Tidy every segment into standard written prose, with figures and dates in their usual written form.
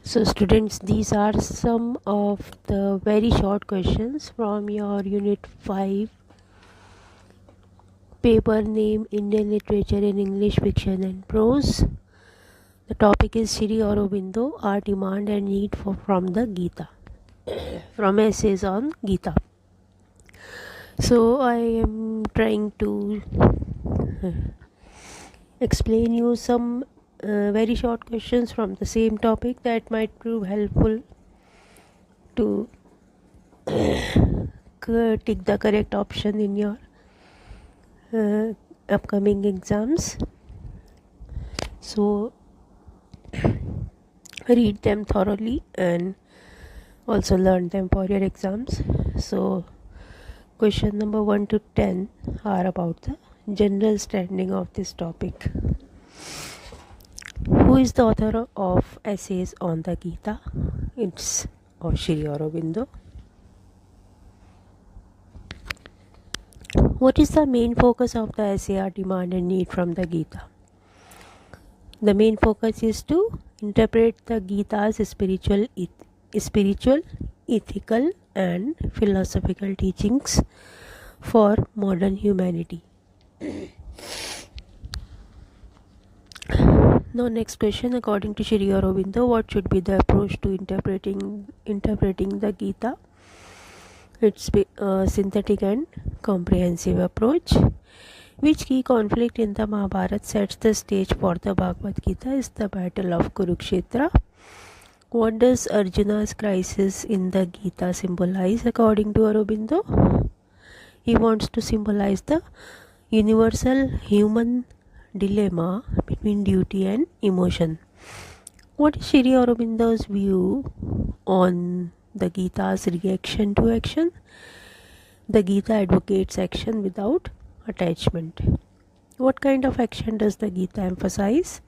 So students, these are some of the very short questions from your Unit 5 paper name Indian Literature in English Fiction and Prose. The topic is Shri Aurobindo, Our Demand and Need from the Gita, from essays on Gita. So I am trying to explain you some very short questions from the same topic that might prove helpful to tick the correct option in your upcoming exams. So read them thoroughly and also learn them for your exams. So question number 1 to 10 are about the general standing of this topic. Who is the author of essays on the Gita? It's Shri Aurobindo. What is the main focus of the essay Our Demand and Need from the Gita? The main focus is to interpret the Gita's spiritual, ethical and philosophical teachings for modern humanity. Now next question, according to Shri Aurobindo, what should be the approach to interpreting the Gita? It's a synthetic and comprehensive approach. Which key conflict in the Mahabharata sets the stage for the Bhagavad Gita is the battle of Kurukshetra. What does Arjuna's crisis in the Gita symbolize according to Aurobindo? He wants to symbolize the universal human dilemma between duty and emotion. What is Shri Aurobindo's view on the Gita's reaction to action? The Gita advocates action without attachment. What kind of action does the Gita emphasize?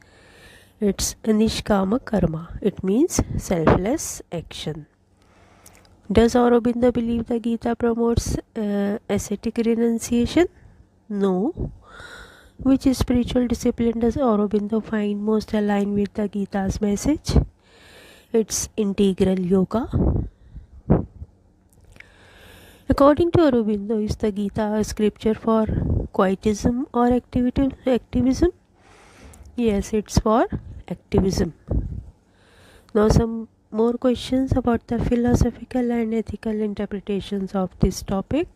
It's nishkama karma. It means selfless action. Does Aurobindo believe the Gita promotes ascetic renunciation? No. Which spiritual discipline does Aurobindo find most aligned with the Gita's message? It's integral yoga. According to Aurobindo, is the Gita a scripture for quietism or activism? Yes, it's for activism. Now some more questions about the philosophical and ethical interpretations of this topic.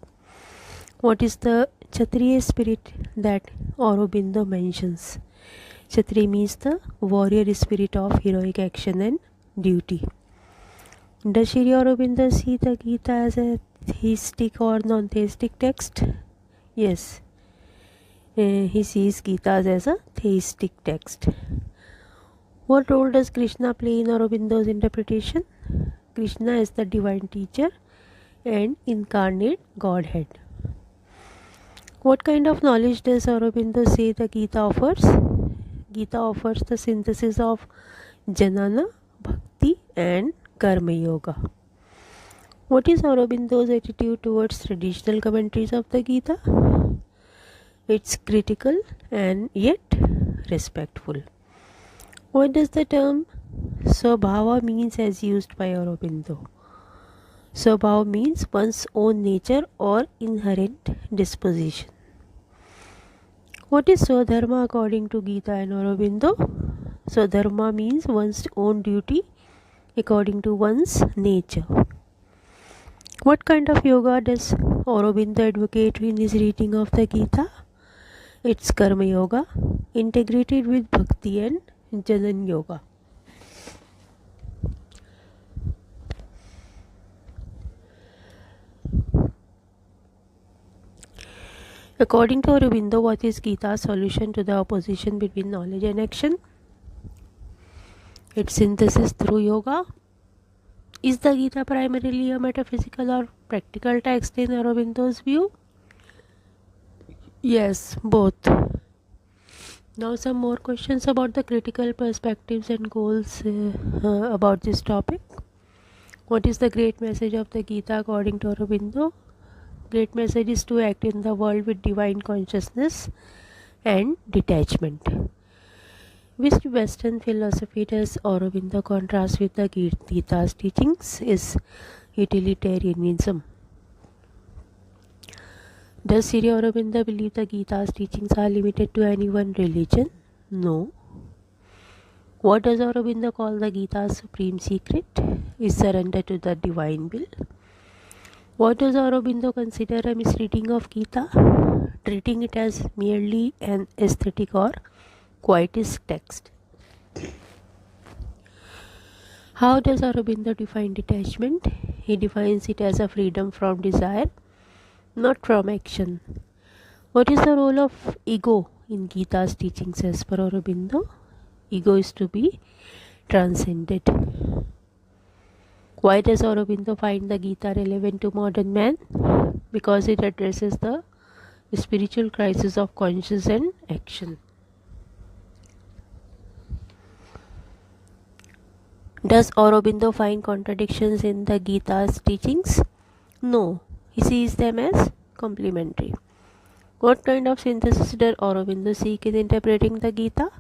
What is the Kshatriya spirit that Aurobindo mentions? Kshatriya means the warrior spirit of heroic action and duty. Does Shri Aurobindo see the Gita as a theistic or non-theistic text? Yes, he sees Gita as a theistic text. What role does Krishna play in Aurobindo's interpretation? Krishna is the divine teacher and incarnate Godhead. What kind of knowledge does Aurobindo say the Gita offers? Gita offers the synthesis of Jnana, Bhakti and Karma Yoga. What is Aurobindo's attitude towards traditional commentaries of the Gita? It's critical and yet respectful. What does the term Swabhava means as used by Aurobindo? Swabhava means one's own nature or inherent disposition. What is Swadharma according to Gita and Aurobindo? Swadharma means one's own duty according to one's nature. What kind of yoga does Aurobindo advocate in his reading of the Gita? It's Karma Yoga, integrated with Bhakti and Jnana Yoga. According to Aurobindo, what is Gita's solution to the opposition between knowledge and action? Its synthesis through yoga. Is the Gita primarily a metaphysical or practical text in Aurobindo's view? Yes, both. Now some more questions about the critical perspectives and goals about this topic. What is the great message of the Gita according to Aurobindo? Great message is to act in the world with divine consciousness and detachment. Which Western philosophy does Aurobindo contrast with the Gita's teachings? Is utilitarianism. Does Sri Aurobindo believe the Gita's teachings are limited to any one religion? No. What does Aurobindo call the Gita's supreme secret? Is surrender to the divine will. What does Aurobindo consider a misreading of Gita? Treating it as merely an aesthetic or quietist text. How does Aurobindo define detachment? He defines it as a freedom from desire, not from action. What is the role of ego in Gita's teachings as per Aurobindo? Ego is to be transcended. Why does Aurobindo find the Gita relevant to modern man? Because it addresses the spiritual crisis of conscience and action. Does Aurobindo find contradictions in the Gita's teachings? No, he sees them as complementary. What kind of synthesis does Aurobindo seek in interpreting the Gita?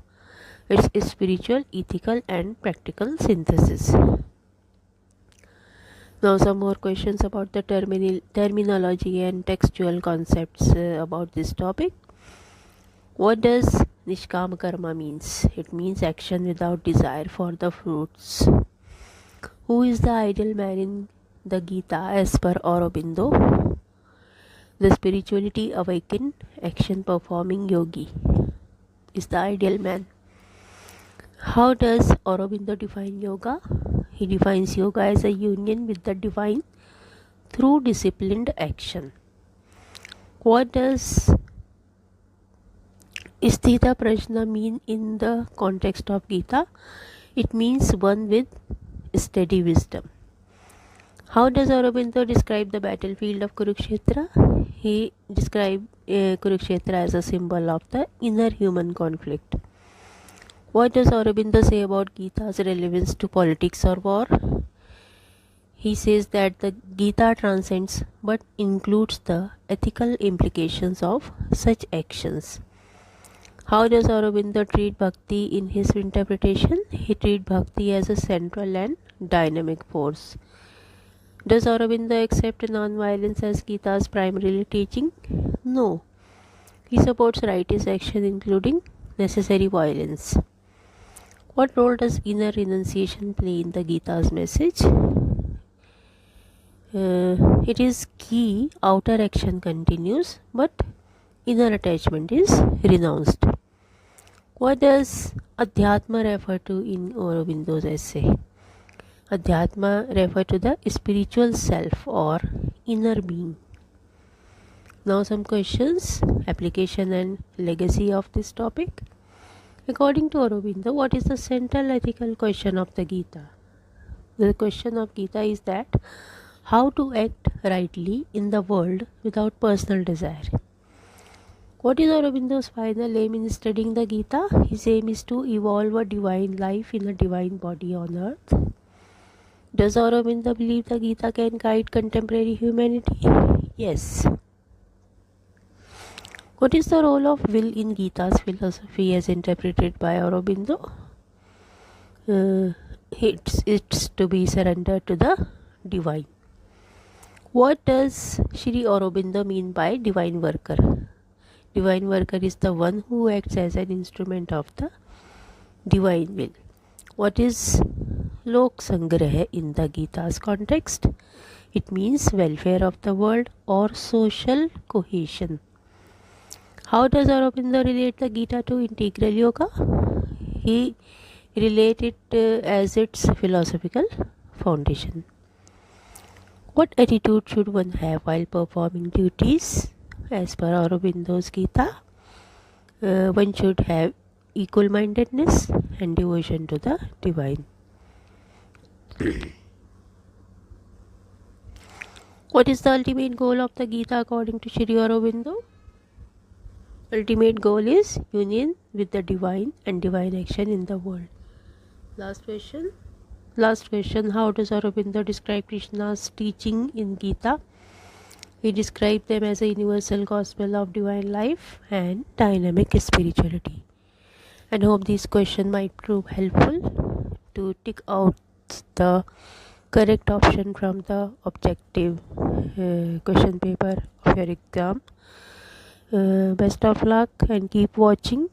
It's spiritual, ethical and practical synthesis. Now some more questions about the terminology and textual concepts about this topic. What does Nishkam Karma means? It means action without desire for the fruits. Who is the ideal man in the Gita as per Aurobindo? The spirituality awakened, action performing yogi is the ideal man. How does Aurobindo define yoga? He defines yoga as a union with the divine through disciplined action. What does Sthita Prajna mean in the context of Gita? It means one with steady wisdom. How does Aurobindo describe the battlefield of Kurukshetra? He describes Kurukshetra as a symbol of the inner human conflict. What does Aurobindo say about Gita's relevance to politics or war? He says that the Gita transcends but includes the ethical implications of such actions. How does Aurobindo treat bhakti in his interpretation? He treats bhakti as a central and dynamic force. Does Aurobindo accept non-violence as Gita's primary teaching? No. He supports righteous action including necessary violence. What role does inner renunciation play in the Gita's message? It is key. Outer action continues, but inner attachment is renounced. What does Adhyatma refer to in Aurobindo's essay? Adhyatma refer to the spiritual self or inner being. Now some questions, application and legacy of this topic. According to Aurobindo, what is the central ethical question of the Gita? The question of Gita is that how to act rightly in the world without personal desire. What is Aurobindo's final aim in studying the Gita? His aim is to evolve a divine life in a divine body on earth. Does Aurobindo believe the Gita can guide contemporary humanity? Yes. What is the role of will in Gita's philosophy as interpreted by Aurobindo? It's to be surrendered to the divine. What does Shri Aurobindo mean by divine worker? Divine worker is the one who acts as an instrument of the divine will. What is Lok Sangrah in the Gita's context? It means welfare of the world or social cohesion. How does Aurobindo relate the Gita to integral yoga? He relates it as its philosophical foundation. What attitude should one have while performing duties? As per Aurobindo's Gita, one should have equal-mindedness and devotion to the divine. What is the ultimate goal of the Gita according to Shri Aurobindo? Ultimate goal is union with the divine and divine action in the world. Last question. How does Aurobindo describe Krishna's teaching in Gita? He described them as a universal gospel of divine life and dynamic spirituality. and hope this question might prove helpful to tick out the correct option from the objective question paper of your exam. Best of luck and keep watching.